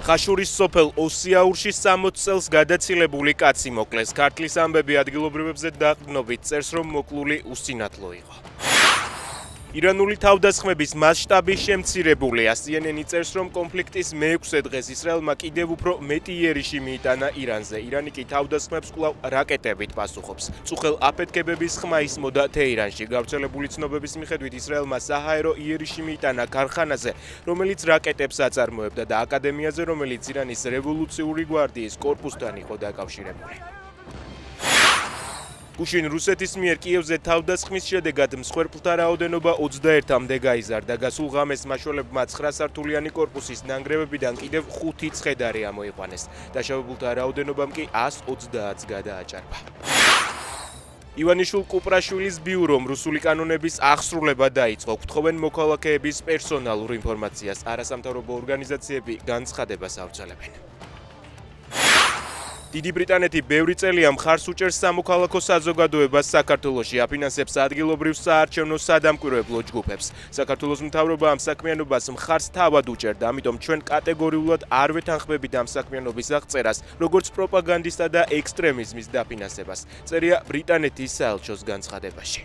ხაშურის სოფელ ოსიაურში 60 წელს გადაცილებული კაცი მოკლეს. ქართლის ამბები ადგილობრივებზე დაყრდნობით წერს, რომ მოკლული უსინათლო იყო. ირანული თავდასხმების მასშტაბი შემცირებულია. CNN წერს, რომ კონფლიქტის მე-6 დღეს ისრაელმა კიდევ უფრო მეტი იერიში მიიტანა ირანზე. ირანი კი თავდასხმებს კვლავ რაკეტებით პასუხობს. წუხელ აფეთქებების ხმა ისმოდა თეირანში. გავრცელებული ცნობების მიხედვით ისრაელმა საჰაერო იერიში მიიტანა ქარხანაზე, რომელიც რაკეტებს აწარმოებდა და აკადემიაზე, რომელიც ირანის რევოლუციური გვარდიის კორპუსთან იყო დაკავშირებული. გუშინ რუსეთის მიერ კიევზე თავდასხმის შედეგად მსხვერპლთა რაოდენობა 21-მდე გაიზარდა. გასულ ღამეს მაშველებმა 9 სართულიანი კორპუსის ნანგრევებიდან კიდევ 5 ცხედარი ამოიყვანეს. დაშავებულთა რაოდენობამ კი 130-ს გადააჭარბა. ივანიშვილ კუპრაშვილის ბიურომ რუსული კანონების აღსრულება დაიწყო. გთხოვენ მოქალაქეების პერსონალურ ინფორმაციას. არასამთავრობო ორგანიზაციები განცხადებას ავრცელებენ. დიდი ბრიტანეთი ბევრი წელია მხარს უჭერს სამოქალაქო საზოგადოებას საქართველოში, აფინანსებს ადგილობრივ საარჩევნო სადამკვირვებლო ჯგუფებს. საქართველოს მთავრობა ამ საქმიანობას მხარს თავად უჭერდა, ამიტომ ჩვენ კატეგორიულად არ ვეთანხმებით ამ საქმიანობის აღწერას, როგორც პროპაგანდისა და ექსტრემიზმის დაფინანსებას. წერია ბრიტანეთის საელჩოს განცხადებაში.